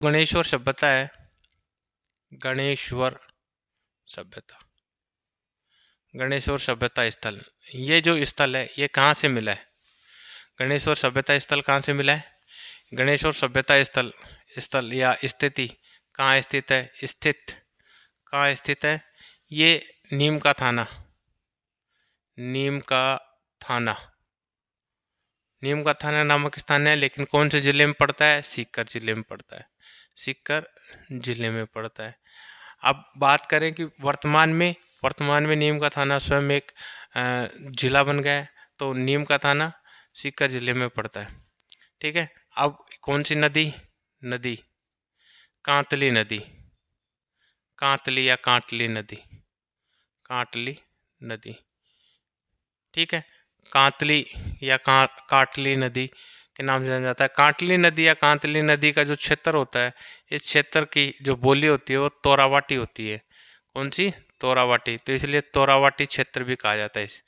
गणेश्वर सभ्यता है, गणेश्वर सभ्यता, गणेश्वर सभ्यता स्थल। ये जो स्थल है ये कहाँ से मिला है? गणेश्वर सभ्यता स्थल कहाँ से मिला है? गणेश्वर सभ्यता स्थल, स्थल या स्थिति कहाँ स्थित है? स्थित कहाँ स्थित है? ये नीम का थाना, नीम का थाना, नीम का थाना नामक स्थान है, लेकिन कौन से जिले में पड़ता है? सीकर जिले में पड़ता है, सीकर जिले में पड़ता है। अब बात करें कि वर्तमान में नीम का थाना स्वयं एक जिला बन गया है, तो नीम का थाना सीकर जिले में पड़ता है। ठीक है। अब कौन सी नदी? नदी कांतली नदी, कांतली या कांटली नदी, कांटली नदी। ठीक है। कांतली या काटली नदी के नाम से जाना जाता है। कांटली नदी या कांतली नदी का जो क्षेत्र होता है, इस क्षेत्र की जो बोली होती है वो तोरावाटी होती है। कौन सी? तोरावाटी। तो इसलिए तोरावाटी क्षेत्र भी कहा जाता है। इस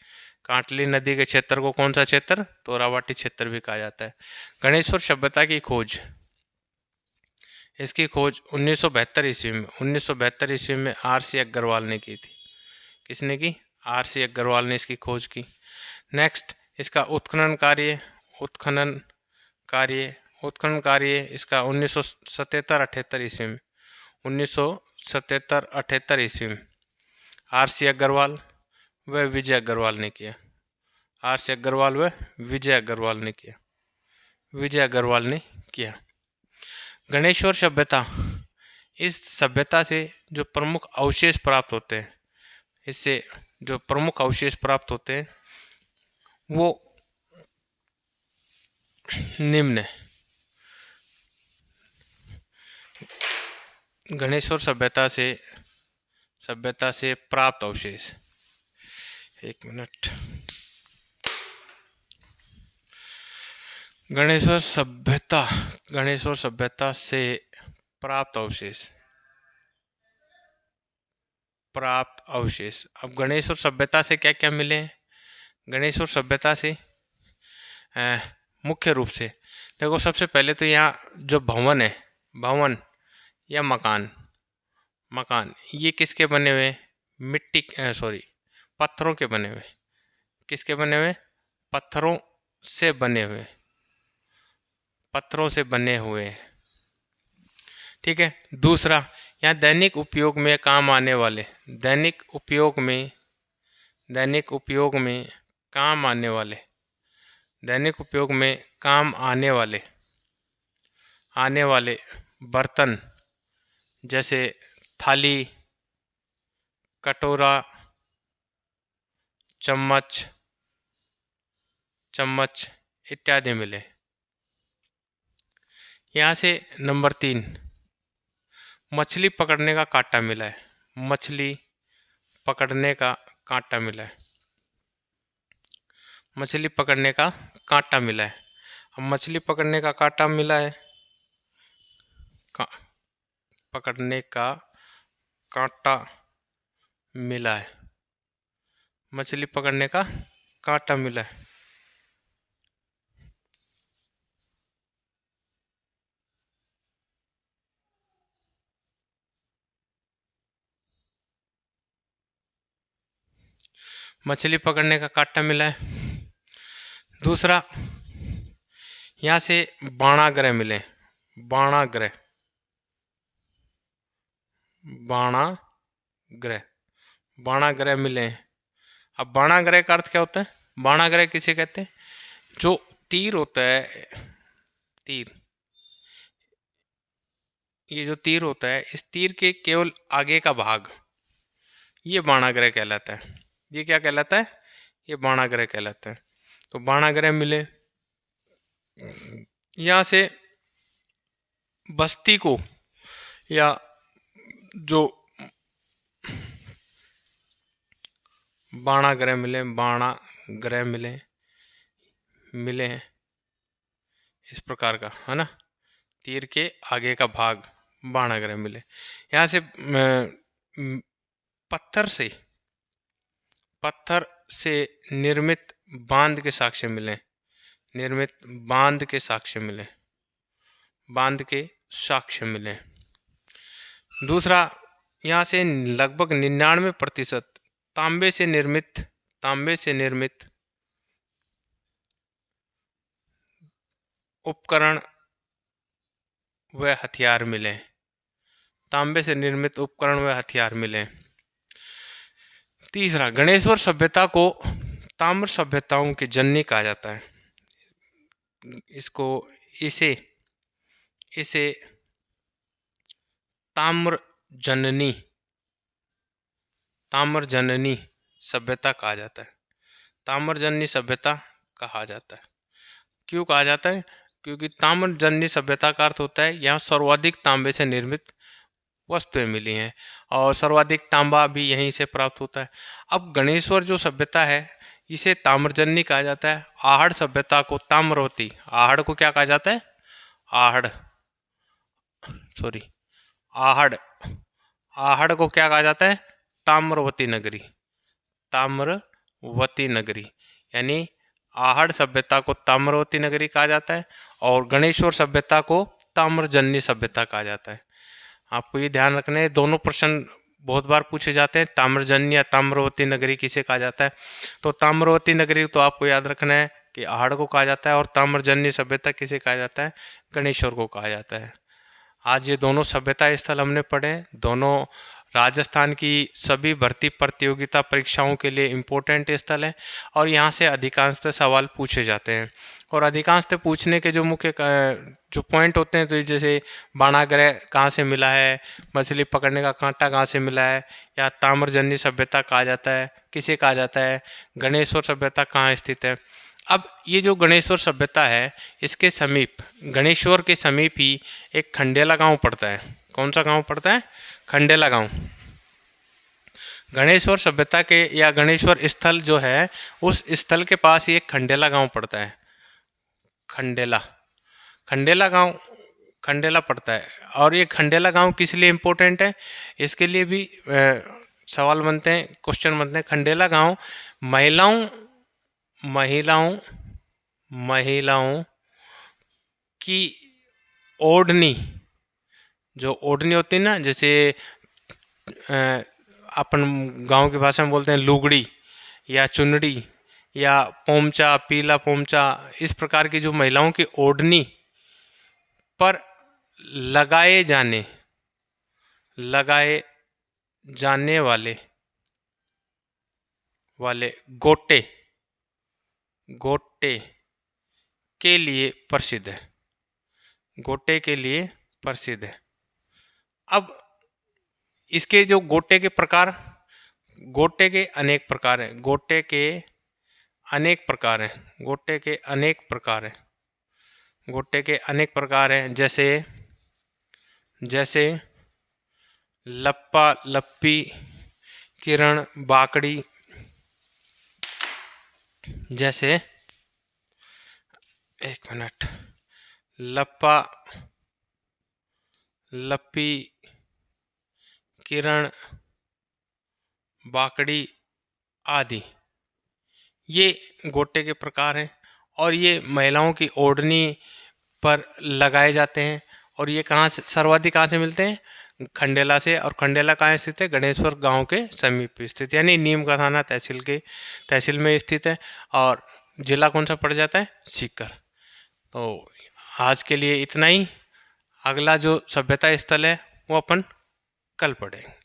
कांटली नदी के क्षेत्र को कौन सा क्षेत्र? तोरावाटी क्षेत्र भी कहा जाता है। गणेश्वर सभ्यता की खोज, इसकी खोज 1972 ईस्वी में, 1972 ईस्वी में R.C. अग्रवाल ने की थी। किसने की? R.C. अग्रवाल ने इसकी खोज की। नेक्स्ट, इसका उत्खनन कार्य, उत्खनन कार्य, उत्खनन कार्य इसका 1977-78 ईस्वी में, 1977-78 ईस्वी में R.C. अग्रवाल व विजय अग्रवाल ने किया। R.C. अग्रवाल व विजय अग्रवाल ने किया, विजय अग्रवाल ने किया। गणेश्वर सभ्यता, इस सभ्यता से जो प्रमुख अवशेष प्राप्त होते हैं, इससे जो प्रमुख अवशेष प्राप्त होते हैं वो निम्न है। गणेश्वर सभ्यता से प्राप्त अवशेष, एक मिनट। गणेश्वर सभ्यता से प्राप्त अवशेष, प्राप्त अवशेष। अब गणेश्वर सभ्यता से क्या क्या मिले हैं? गणेश्वर सभ्यता से मुख्य रूप से देखो, सबसे पहले तो यहाँ जो भवन है, भवन या मकान, मकान ये किसके बने हुए? मिट्टी पत्थरों के बने हुए। किसके बने हुए? पत्थरों से बने हुए, पत्थरों से बने हुए। ठीक है। दूसरा, यहाँ दैनिक उपयोग में काम आने वाले, दैनिक उपयोग में काम आने वाले, दैनिक उपयोग में काम आने वाले बर्तन, जैसे थाली, कटोरा, चम्मच इत्यादि मिले। यहाँ से नंबर 3, मछली पकड़ने का कांटा मिला है, मछली पकड़ने का कांटा मिला है, मछली पकड़ने का कांटा मिला है। अब मछली पकड़ने का कांटा मिला है, पकड़ने का कांटा मिला है, मछली पकड़ने का कांटा मिला है। मछली पकड़ने का कांटा मिला है। दूसरा, यहाँ से बाणाग्रह मिले, बाणाग्रह, बाणाग्रह मिले। अब बाणाग्रह का अर्थ क्या होता है? बाणाग्रह किसे कहते हैं? जो तीर होता है, तीर, ये जो तीर होता है, इस तीर के केवल आगे का भाग, ये बाणाग्रह कहलाता है। ये क्या कहलाता है? ये बाणाग्रह कहलाता है। तो बाणाग्रह मिले। यहाँ से बस्ती को, या जो बाणाग्रह मिले, बाणाग्रह मिले हैं इस प्रकार का, है ना, तीर के आगे का भाग, बाणाग्रह मिले। यहाँ से पत्थर से निर्मित बांध के साक्ष्य मिले, निर्मित बांध के साक्ष्य मिले, बांध के साक्ष्य मिले। दूसरा, यहाँ से लगभग 99% तांबे से निर्मित उपकरण व हथियार मिले। तांबे से निर्मित उपकरण व हथियार मिले। तीसरा, गणेश्वर सभ्यता को ताम्र सभ्यताओं की जननी कहा जाता है। इसे ताम्र जननी सभ्यता कहा जाता है। ताम्र जननी सभ्यता कहा जाता है। क्यों कहा जाता है? क्योंकि ताम्र जननी सभ्यता का अर्थ होता है यहाँ सर्वाधिक तांबे से निर्मित वस्तुएं मिली हैं और सर्वाधिक तांबा भी यहीं से प्राप्त होता है। अब गणेश्वर जो सभ्यता है इसे ताम्रजन्य कहा जाता है। आहड़ सभ्यता को ताम्रवती, आहड़ को क्या कहा जाता है? आहड़ को क्या कहा जाता है? ताम्रवती नगरी, यानी आहड़ सभ्यता को ताम्रवती नगरी कहा जाता है और गणेश्वर सभ्यता को ताम्रजन्य सभ्यता कहा जाता है। आपको ये ध्यान रखना है, दोनों प्रश्न बहुत बार पूछे जाते हैं। ताम्रजन्य या ताम्रवती नगरी किसे कहा जाता है? तो ताम्रवती नगरी तो आपको याद रखना है कि आहड़ को कहा जाता है और ताम्रजन्य सभ्यता किसे कहा जाता है? गणेश्वर को कहा जाता है। आज ये दोनों सभ्यता स्थल हमने पढ़े, दोनों राजस्थान की सभी भर्ती प्रतियोगिता परीक्षाओं के लिए इम्पोर्टेंट स्थल है और यहाँ से अधिकांशतः सवाल पूछे जाते हैं। और अधिकांशतः पूछने के जो मुख्य जो पॉइंट होते हैं, तो जैसे बाणाग्रह कहाँ से मिला है, मछली पकड़ने का कांटा कहाँ से मिला है, या ताम्रजन्य सभ्यता कहा जाता है, किसे कहा जाता है, गणेश्वर सभ्यता कहाँ स्थित है। अब ये जो गणेश्वर सभ्यता है इसके समीप, गणेश्वर के समीप ही एक खंडेला गांव पड़ता है। कौन सा गांव पड़ता है? खंडेला गांव। गणेश्वर सभ्यता के या गणेश्वर स्थल जो है उस स्थल के पास ही एक खंडेला गांव पड़ता है। खंडेला गांव पड़ता है। और ये खंडेला गांव किस लिए इम्पोर्टेंट है, इसके लिए भी सवाल बनते हैं, क्वेश्चन बनते हैं। खंडेला गांव महिलाओं की ओढ़नी, जो ओढ़नी होती है ना, जैसे अपन गांव की भाषा में बोलते हैं लुगड़ी या चुनड़ी या पोमचा, पीला पोमचा, इस प्रकार की जो महिलाओं की ओढ़नी पर लगाए जाने वाले गोटे के लिए प्रसिद्ध है। गोटे के लिए प्रसिद्ध है। अब इसके जो गोटे के प्रकार, गोटे के अनेक प्रकार हैं। गोटे के अनेक प्रकार हैं। जैसे लप्पा लप्पी, किरण बाकड़ी, जैसे लप्पा लप्पी, किरण बाकड़ी आदि, ये गोटे के प्रकार हैं और ये महिलाओं की ओढ़नी पर लगाए जाते हैं। और ये कहाँ से सर्वाधिक कहाँ से मिलते हैं? खंडेला से। और खंडेला कहाँ स्थित है? गणेश्वर गांव के समीप स्थित, यानी नीम का थाना तहसील में स्थित है। और जिला कौन सा पड़ जाता है? सीकर। तो आज के लिए इतना ही। अगला जो सभ्यता स्थल है वो अपन कल पढ़ेंगे।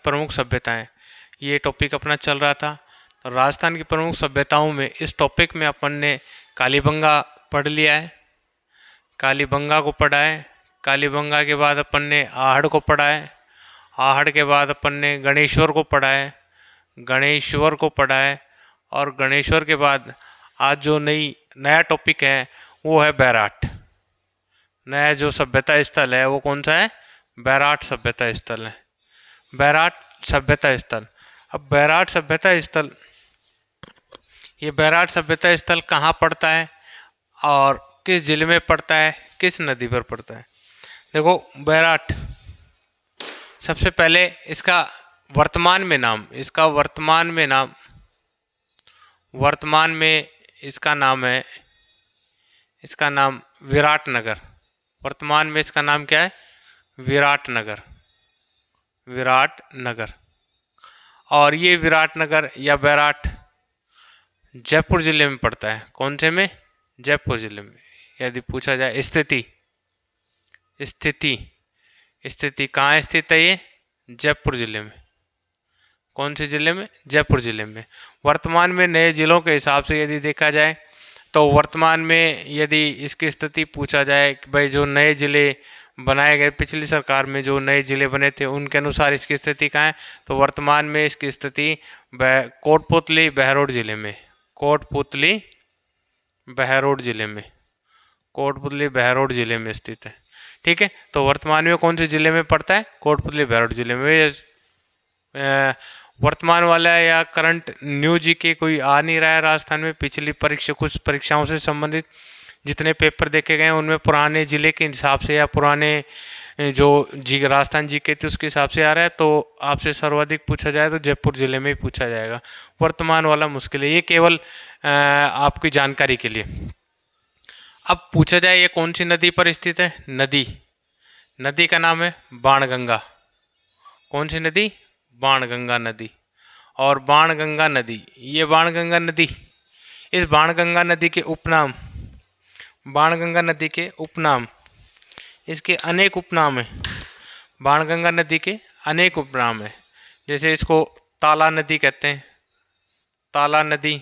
प्रमुख सभ्यताएं, ये टॉपिक अपना चल रहा था। तो राजस्थान की प्रमुख सभ्यताओं में इस टॉपिक में अपन ने कालीबंगा पढ़ लिया है, कालीबंगा को पढ़ा है। कालीबंगा के बाद अपन ने आहड़ को पढ़ा है। आहड़ के बाद अपन ने गणेश्वर को पढ़ा है। और गणेश्वर के बाद आज जो नया टॉपिक है वो है बैराट। नया जो सभ्यता स्थल है वो कौन सा है? बैराट सभ्यता स्थल है। बैराट सभ्यता स्थल। अब बैराट सभ्यता स्थल कहाँ पड़ता है और किस जिले में पड़ता है, किस नदी पर पड़ता है? देखो बैराट, सबसे पहले इसका वर्तमान में नाम, वर्तमान में इसका नाम है, इसका नाम विराटनगर। वर्तमान में इसका नाम क्या है? विराटनगर, विराटनगर। और ये विराटनगर या बैराट जयपुर जिले में पड़ता है। कौन से में? जयपुर जिले में। यदि पूछा जाए स्थिति, स्थिति कहाँ स्थित है? ये जयपुर जिले में। कौन से जिले में? जयपुर जिले में। वर्तमान में नए जिलों के हिसाब से यदि देखा जाए तो वर्तमान में यदि इसकी स्थिति पूछा जाए कि भाई जो नए जिले बनाए गए पिछली सरकार में, जो नए जिले बने थे उनके अनुसार इसकी स्थिति कहाँ है, तो वर्तमान में इसकी स्थिति कोटपुतली बहरोड जिले में, कोटपुतली बहरोड जिले में, कोटपुतली बहरोड जिले में स्थित है। ठीक है, तो वर्तमान में कौन से जिले में पड़ता है? कोटपुतली बहरोड जिले में। वर्तमान वाला या करंट न्यू जीके कोई आ नहीं रहा है राजस्थान में। पिछली परीक्षा, कुछ परीक्षाओं से संबंधित जितने पेपर देखे गए हैं उनमें पुराने जिले के हिसाब से या पुराने जो राजस्थान जीके थे उसके हिसाब से आ रहा है। तो आपसे सर्वाधिक पूछा जाए तो जयपुर जिले में ही पूछा जाएगा। वर्तमान वाला मुश्किल है, ये केवल आपकी जानकारी के लिए। अब पूछा जाए ये कौन सी नदी पर स्थित है? नदी का नाम है बाणगंगा। कौन सी नदी? बाणगंगा नदी। और बाणगंगा नदी, ये बाणगंगा नदी, इस बाणगंगा नदी के उपनाम, बाणगंगा नदी के उपनाम, इसके अनेक उपनाम हैं। बाणगंगा नदी के अनेक उपनाम हैं। जैसे इसको ताला नदी कहते हैं, ताला नदी,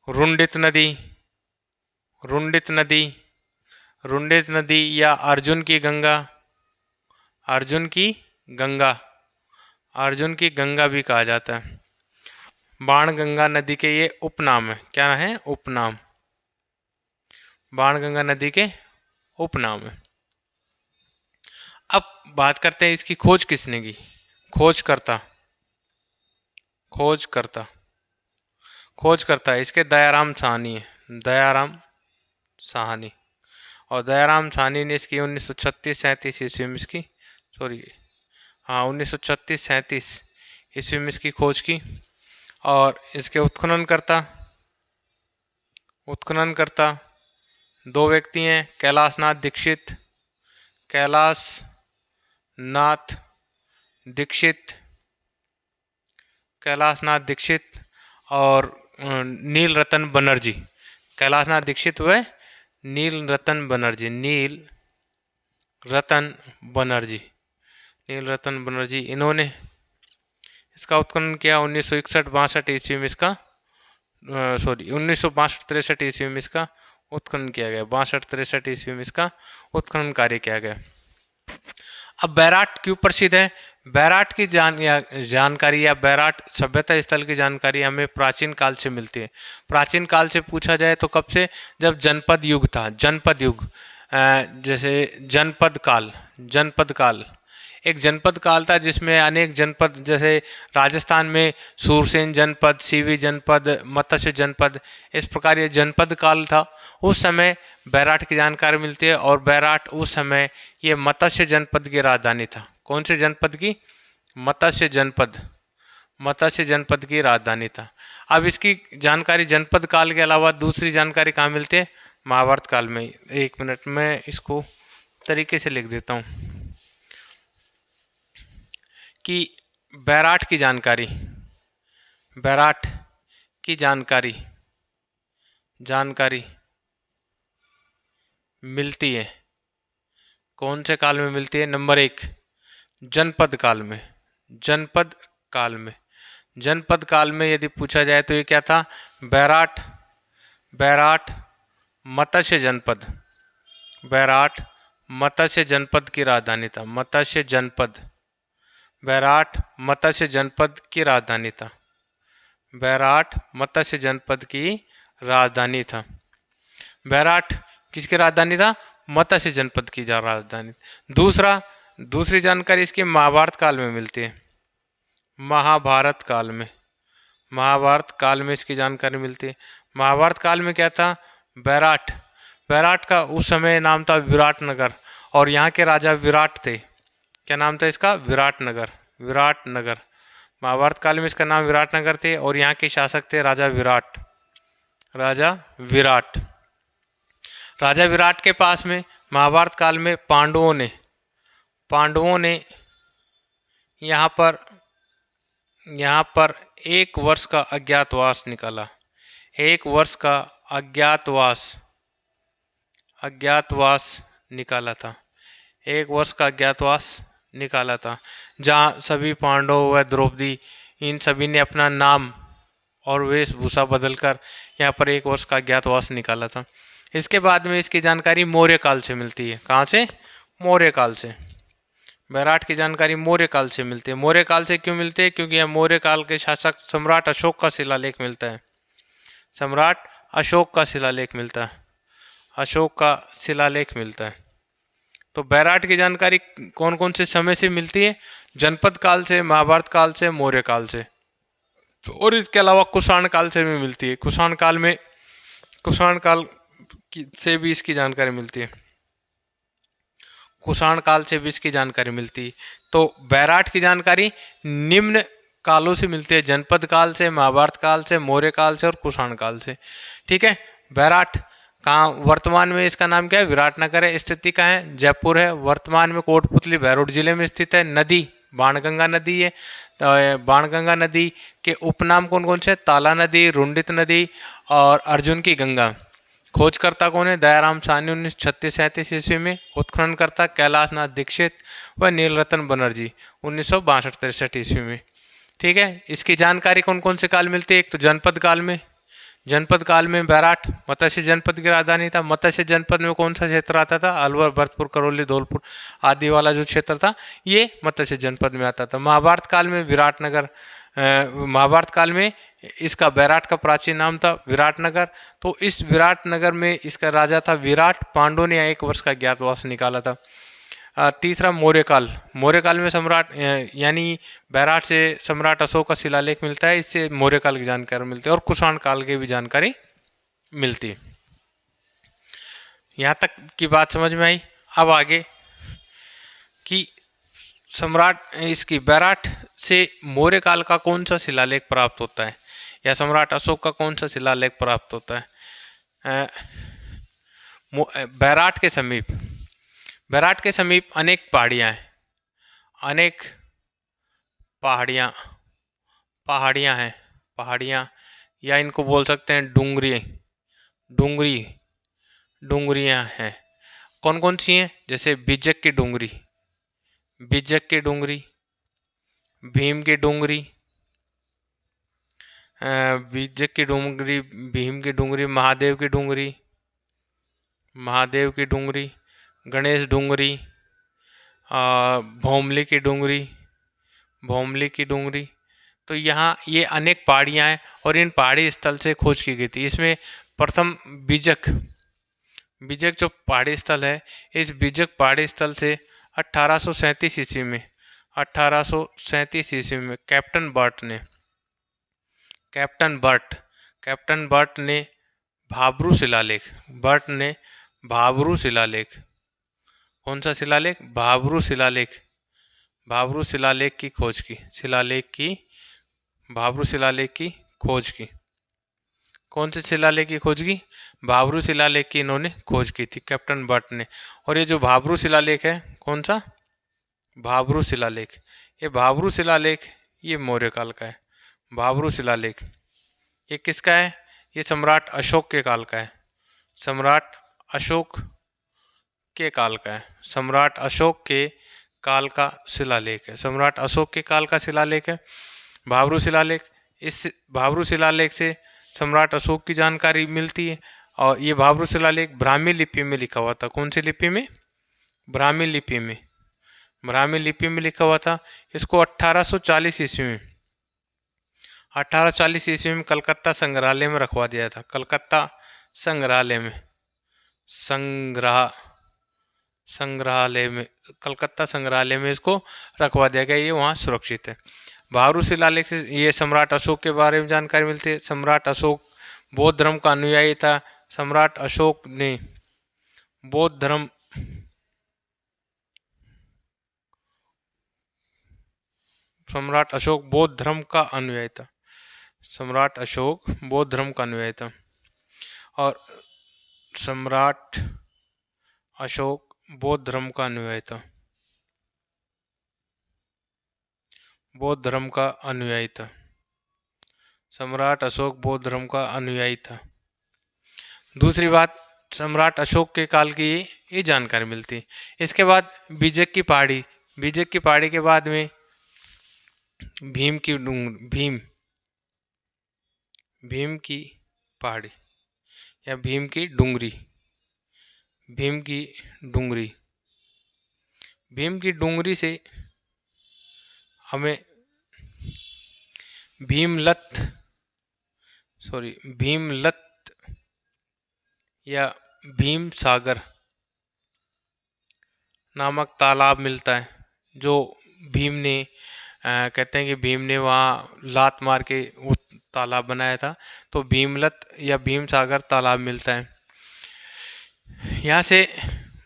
रुंडित नदी, रुंडित नदी, रुंडित नदी या अर्जुन की गंगा, अर्जुन की गंगा, अर्जुन की गंगा भी कहा जाता है। बाणगंगा नदी के ये उपनाम है। क्या है? उपनाम। बाणगंगा नदी के उपनाम है। अब बात करते हैं इसकी खोज किसने की? खोजकर्ता, खोजकर्ता, खोजकर्ता इसके दयाराम साहनी है, दयाराम साहनी। और दयाराम साहनी ने इसकी 1936-37 ईस्वी में इसकी, सॉरी हाँ 1936-37 ईस्वी में इसकी खोज की। और इसके उत्खननकर्ता दो व्यक्ति हैं, कैलाशनाथ दीक्षित, कैलाशनाथ दीक्षित, कैलाशनाथ दीक्षित और नील रतन बनर्जी। कैलाशनाथ दीक्षित व नील रतन बनर्जी, नील रतन बनर्जी, नील रतन बनर्जी, इन्होंने इसका उत्खनन किया 1961-62 ईस्वी में। इसका 1962-63 ईस्वी में इसका उत्खनन किया गया। 62-63 ईस्वी में इसका उत्खनन कार्य किया गया। अब बैराट क्यों प्रसिद्ध है? बैराट की जानकारी या बैराट सभ्यता स्थल की जानकारी हमें प्राचीन काल से मिलती है। प्राचीन काल से पूछा जाए तो कब से? जब जनपद युग था, जनपद युग, जैसे जनपद काल, एक जनपद काल था जिसमें अनेक जनपद, जैसे राजस्थान में सूरसेन जनपद, सीवी जनपद, मत्स्य जनपद, इस प्रकार ये जनपद काल था। उस समय बैराट की जानकारी मिलती है। और बैराट उस समय ये मत्स्य जनपद की राजधानी था। कौन से जनपद की? मत्स्य जनपद, मत्स्य जनपद की राजधानी था। अब इसकी जानकारी जनपद काल के अलावा दूसरी जानकारी कहाँ मिलती है? महाभारत काल में। एक मिनट में इसको तरीके से लिख देता हूँ कि बैराट की जानकारी, बैराट की जानकारी मिलती है कौन से काल में मिलती है? नंबर 1 जनपद काल में। जनपद काल में, जनपद काल में यदि पूछा जाए तो ये क्या था? बैराट, बैराट मत्स्य जनपद, बैराट मत्स्य जनपद की राजधानी था। मत्स्य जनपद, बैराट मत्स्य जनपद की राजधानी था। बैराट मत्स्य जनपद की राजधानी था। बैराट किसकी राजधानी था? मत्स्य जनपद की राजधानी। दूसरी जानकारी इसकी महाभारत काल में मिलती है। महाभारत काल में, महाभारत काल में इसकी जानकारी मिलती है। महाभारत काल में क्या था? बैराट बैराट का उस समय नाम था विराटनगर, और यहाँ के राजा विराट थे। क्या नाम था इसका? विराटनगर। विराटनगर, महाभारत काल में इसका नाम विराटनगर थे, और यहाँ के शासक थे राजा विराट। राजा विराट। राजा विराट के पास में महाभारत काल में पांडवों ने यहाँ पर 1 वर्ष का अज्ञातवास निकाला। 1 वर्ष का अज्ञातवास निकाला था। 1 वर्ष का अज्ञातवास निकाला था, जहाँ सभी पांडव व द्रौपदी इन सभी ने अपना नाम और वेशभूषा बदलकर यहाँ पर 1 वर्ष का अज्ञातवास निकाला था। इसके बाद में इसकी जानकारी मौर्य काल से मिलती है। कहाँ से? मौर्य काल से। बैराट की जानकारी मौर्य काल से मिलती है। मौर्य काल से क्यों मिलती है? क्योंकि यह मौर्य काल के शासक सम्राट अशोक का शिलालेख मिलता है। सम्राट अशोक का शिलालेख मिलता है। अशोक का शिलालेख मिलता है। तो बैराट की जानकारी कौन कौन से समय से मिलती है? जनपद काल से, महाभारत काल से, मौर्य काल से, और इसके अलावा कुषाण काल से भी मिलती है। कुषाण काल से भी इसकी जानकारी मिलती है। कुषाण काल से भी इसकी जानकारी मिलती है। तो बैराट की जानकारी निम्न कालों से मिलती है: जनपद काल से, महाभारत काल से, मौर्य काल से और कुषाण काल से। ठीक है। बैराट कहाँ वर्तमान में इसका नाम क्या है? विराटनगर है। स्थिति कहाँ है? जयपुर है। वर्तमान में कोटपुतली भैरोट जिले में स्थित है। नदी बाणगंगा नदी है। बाणगंगा नदी के उपनाम कौन कौन से? ताला नदी, रुंडित नदी और अर्जुन की गंगा। खोजकर्ता कौन है? दयाराम साहनी 1936-37 ईस्वी में। उत्खननकर्ता कैलाश नाथ दीक्षित व नीलरतन बनर्जी 1962-63 ईस्वी में। ठीक है। इसकी जानकारी कौन कौन से काल मिलती है? एक तो जनपद काल में बैराट मत्स्य जनपद की राजधानी था। मत्स्य जनपद में कौन सा क्षेत्र आता था? अलवर, भरतपुर, करौली, धौलपुर आदि वाला जो क्षेत्र था, ये मत्स्य जनपद में आता था। महाभारत काल में महाभारत काल में इसका बैराट का प्राचीन नाम था विराटनगर। तो इस विराटनगर में इसका राजा था विराट। पांडवों ने 1 वर्ष का ज्ञातवास निकाला था। तीसरा मौर्य काल में सम्राट यानी बैराट से सम्राट अशोक का शिलालेख मिलता है। इससे मौर्य काल की जानकारी मिलती है, और कुषाण काल की भी जानकारी मिलती है। यहाँ तक की बात समझ में आई। अब आगे कि बैराट से मौर्य काल का कौन सा शिलालेख प्राप्त होता है, या सम्राट अशोक का कौन सा शिलालेख प्राप्त होता है? बैराट के समीप अनेक पहाड़ियाँ हैं। अनेक पहाड़ियाँ हैं। या इनको बोल सकते हैं डूंगरियाँ हैं। कौन कौन सी हैं? जैसे बिजक की डूंगरी, भीम की डूंगरी, भीम की डूंगरी, महादेव की डूंगरी, गणेश डूंगरी, भोमली की डूंगरी। तो यहाँ ये अनेक पहाड़ियाँ हैं, और इन पहाड़ी स्थल से खोज की गई थी। इसमें प्रथम बिजक जो पहाड़ी स्थल है, इस बिजक पहाड़ी स्थल से 1837 ईस्वी में कैप्टन बर्ट ने भाब्रू शिलालेख, कौन सा शिलालेख? भाब्रू शिलालेख की खोज की। कौन से शिलालेख की खोज की? भाब्रू शिलालेख की इन्होंने खोज की थी, कैप्टन बर्ट ने। और ये जो भाब्रू शिलालेख है, कौन सा? भाब्रू शिलालेख। ये मौर्य काल का है। भाब्रू शिलालेख ये किसका है? ये सम्राट अशोक के काल का है। सम्राट अशोक के काल का शिलालेख है। भाब्रू शिलालेख। इस भाब्रू शिलालेख से सम्राट अशोक की जानकारी मिलती है। और ये भाब्रू शिलालेख ब्राह्मी लिपि में लिखा हुआ था। कौन सी लिपि में? ब्राह्मी लिपि में लिखा हुआ था। इसको 1840 ईस्वी में कलकत्ता संग्रहालय में रखवा दिया था। कलकत्ता संग्रहालय में इसको रखवा दिया गया। ये वहाँ सुरक्षित है। भाब्रू शिलालेख से ये सम्राट अशोक के बारे में जानकारी मिलती है। सम्राट अशोक बौद्ध धर्म का अनुयायी था। सम्राट अशोक ने बौद्ध धर्म सम्राट अशोक बौद्ध धर्म का अनुयायी था। सम्राट अशोक बौद्ध धर्म का अनुयायी था। और सम्राट अशोक बौद्ध धर्म का अनुयायी था। बौद्ध धर्म का अनुयायी था। सम्राट अशोक बौद्ध धर्म का अनुयायी था। दूसरी बात, सम्राट अशोक के काल की ये जानकारी मिलती है। इसके बाद बीजक की पहाड़ी, बीजक की पहाड़ी के बाद में भीम की भीम की पहाड़ी या भीम की डूंगरी, भीम की डूंगरी, भीम की डूंगरी से हमें भीमलत या भीम सागर नामक तालाब मिलता है, जो भीम ने कहते हैं कि भीम ने वहाँ लात मार के वो तालाब बनाया था, तो भीमलत या भीम सागर तालाब मिलता है। यहाँ से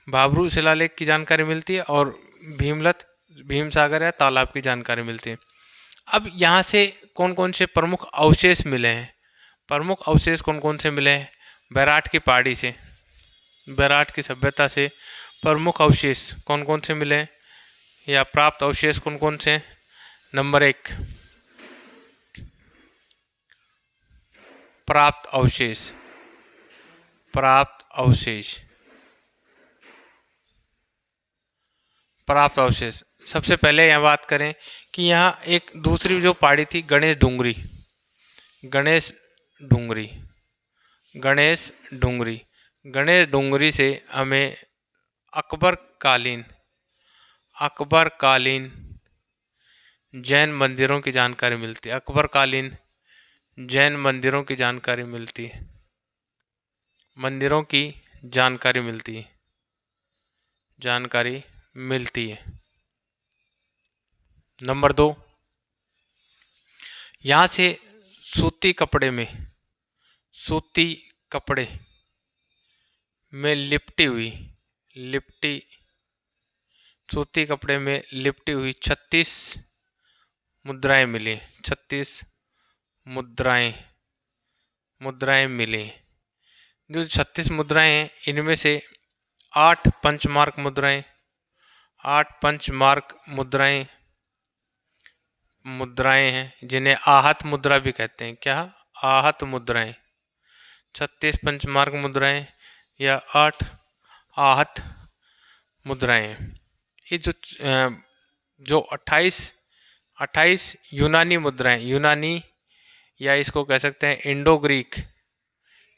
भाबरू शिलालेख की जानकारी मिलती है और भीमलत भीम सागर या तालाब की जानकारी मिलती है। अब यहाँ से कौन कौन से प्रमुख अवशेष मिले हैं? प्रमुख अवशेष कौन कौन से मिले हैं? बैराट की पहाड़ी से, बैराट की सभ्यता से प्रमुख अवशेष कौन कौन से मिले हैं या प्राप्त अवशेष कौन कौन से हैं? नंबर 1, प्राप्त अवशेष, प्राप्त अवशेष, प्राप्त अवशेष। सबसे पहले यहाँ बात करें कि यहाँ एक दूसरी जो पहाड़ी थी गणेश डूंगरी, गणेश डूंगरी, गणेश डूंगरी, गणेश डूंगरी से हमें अकबर कालीन जैन मंदिरों की जानकारी मिलती है। अकबर कालीन जैन मंदिरों की जानकारी मिलती है, मंदिरों की जानकारी मिलती है, जानकारी मिलती है। नंबर 2, यहाँ से सूती कपड़े में सूती कपड़े में लिपटी हुई 36 मुद्राएं मिली। 36 मुद्राएं मिली। जो 36 मुद्राएं हैं, इनमें से 8 पंचमार्क मुद्राएं, 8 पंचमार्क मुद्राएं हैं, जिन्हें आहत मुद्रा भी कहते हैं। क्या? आहत मुद्राएं। 36 पंचमार्क मुद्राएं या 8 आहत मुद्राएं। ये जो 28 यूनानी मुद्राएं, यूनानी या इसको कह सकते हैं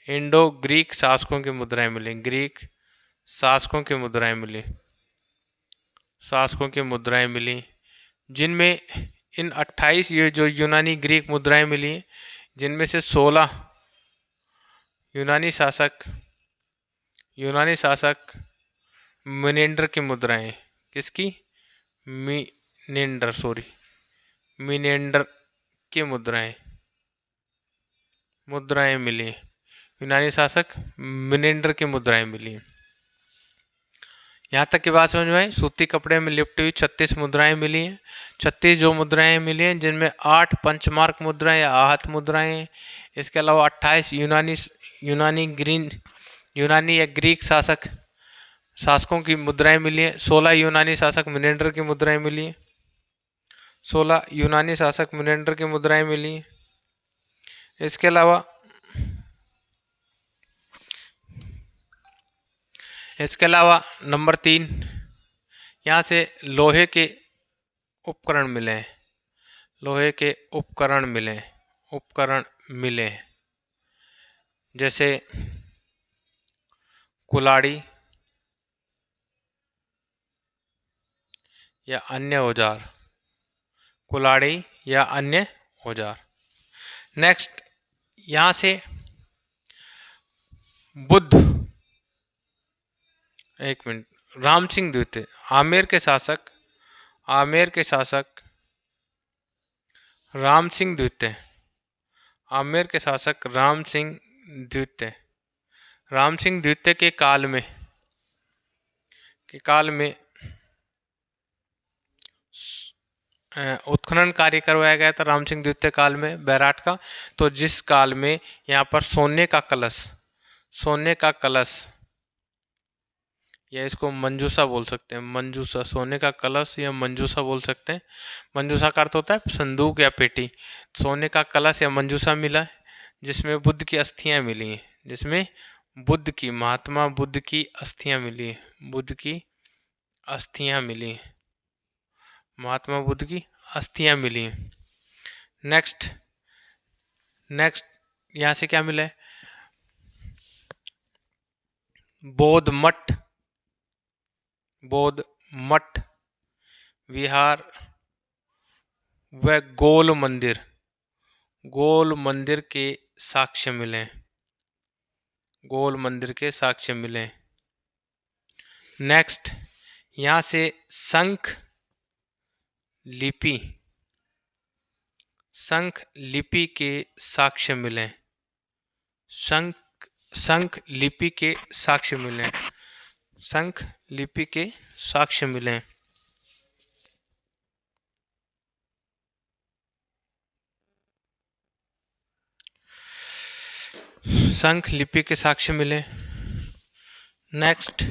इंडो ग्रीक शासकों की मुद्राएं मिली। ग्रीक शासकों की मुद्राएं मिली, जिनमें इन 28 ये जो यूनानी ग्रीक मुद्राएं मिली, जिनमें से 16 यूनानी शासक मिनेंडर की मुद्राएं। किसकी? मिनेंडर की मुद्राएं मिली। यूनानी शासक मिनेंडर की मुद्राएं मिली। यहाँ तक की बात समझ में आई। सूती कपड़े में लिपटी हुई 36 मुद्राएं मिली हैं। 36 जो मुद्राएं मिली हैं, जिनमें 8 पंचमार्क मुद्राएं या आहत मुद्राएं हैं। इसके अलावा 28 यूनानी या ग्रीक शासकों की मुद्राएं मिली हैं। 16 यूनानी शासक मिनेंडर की मुद्राएं मिली हैं। 16 यूनानी शासक मिनेंडर की मुद्राएं मिली हैं। इसके अलावा नंबर 3, यहाँ से लोहे के उपकरण मिले हैं। लोहे के उपकरण मिले हैं, जैसे कुल्हाड़ी या अन्य औजार। नेक्स्ट, यहाँ से राम सिंह द्वितीय, आमेर के शासक राम सिंह द्वितीय, आमेर के शासक राम सिंह द्वितीय के काल में के काल में उत्खनन कार्य करवाया गया था राम सिंह द्वितीय काल में बैराट का। तो जिस काल में यहाँ पर सोने का कलश या इसको मंजूसा बोल सकते हैं, मंजूसा, सोने का कलश या मंजूसा बोल सकते हैं। मंजूसा का अर्थ होता है संदूक या पेटी। सोने का कलश या मंजूसा मिला है जिसमें बुद्ध की अस्थियां मिली हैं, जिसमें महात्मा बुद्ध की अस्थियां मिली हैं, बुद्ध की अस्थियां मिली हैं, महात्मा बुद्ध की अस्थियां मिली हैं। नेक्स्ट यहाँ से क्या मिला है? बौद्ध मठ, विहार व गोल मंदिर के साक्ष्य मिले। नेक्स्ट यहाँ से शंख लिपि के साक्ष्य मिले। शंख लिपि के साक्ष्य मिले। शंख लिपि के साक्ष्य मिले। नेक्स्ट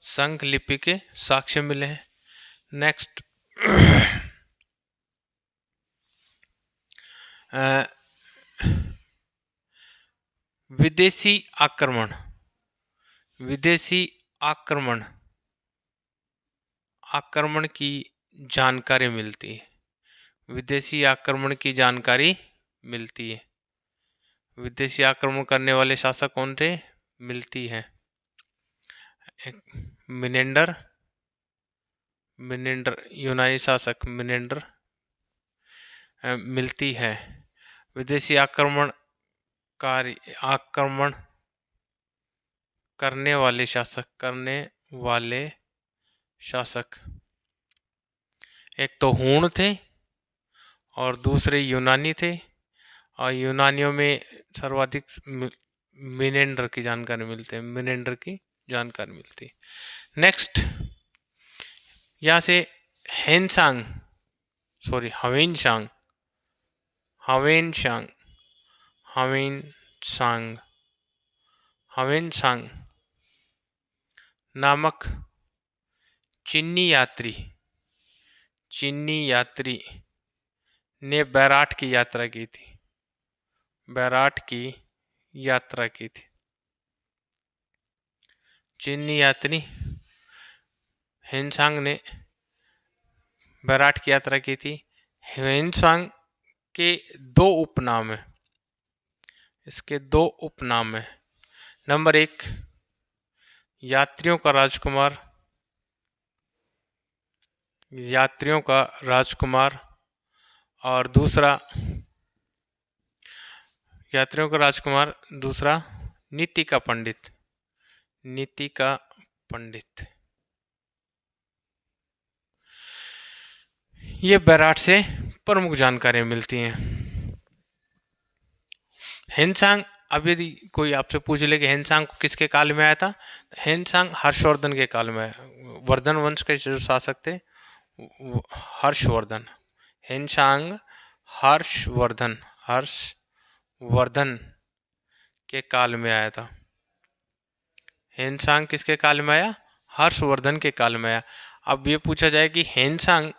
शंख लिपि के साक्ष्य मिले हैं। नेक्स्ट विदेशी आक्रमण की जानकारी मिलती है। विदेशी आक्रमण की जानकारी मिलती है। विदेशी आक्रमण करने वाले शासक कौन थे? मिलती है मिनेंडर, यूनानी शासक मिनेंडर मिलती है। विदेशी आक्रमण करने वाले शासक एक तो हूण थे और दूसरे यूनानी थे, और यूनानियों में सर्वाधिक मिनेंडर की जानकारी मिलती है। नेक्स्ट यहाँ से हवेनसांग नामक चीनी यात्री ने बैराट की यात्रा की थी। चीनी यात्री हेनसांग ने बैराट की यात्रा की थी। हेनसांग के दो उपनाम है। नंबर 1 यात्रियों का राजकुमार, और दूसरा नीति का पंडित। ये बैराट से प्रमुख जानकारियां मिलती हैं। हेनसांग, अब यदि कोई आपसे पूछ ले कि हेनसांग किसके काल में आया था, हेनसांग हर्षवर्धन के काल में, वर्धन वंश के जो शासक थे हर्षवर्धन। हेनसांग हर्षवर्धन के काल में आया था। हेनसांग किसके काल में आया? हर्षवर्धन के काल में आया। अब ये पूछा जाए कि हेनसांग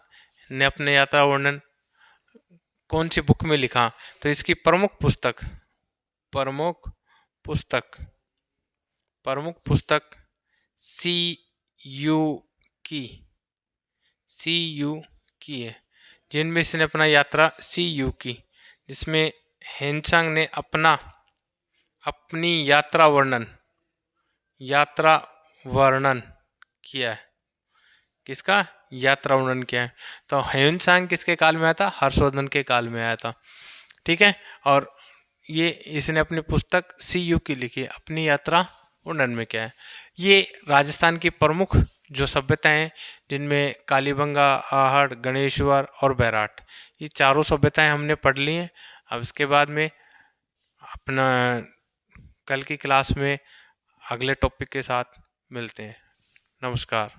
ने अपने यात्रा वर्णन कौन सी बुक में लिखा, तो इसकी प्रमुख पुस्तक CU की है, जिनमें इसने अपना यात्रा CU की, जिसमें हेनसांग ने अपनी यात्रा वर्णन किया है। किसका यात्रा वर्णन किया है? तो हेनसांग किसके काल में आया था? हर्षवर्धन के काल में आया था। ठीक है, और ये इसने अपनी पुस्तक CU की लिखी, अपनी यात्रा वर्णन में क्या है। ये राजस्थान की प्रमुख जो सभ्यताएं हैं, जिनमें कालीबंगा, आहड़, गणेश्वर और बैराट, ये चारों सभ्यताएं हमने पढ़ ली हैं। अब इसके बाद में अपना कल की क्लास में अगले टॉपिक के साथ मिलते हैं। नमस्कार।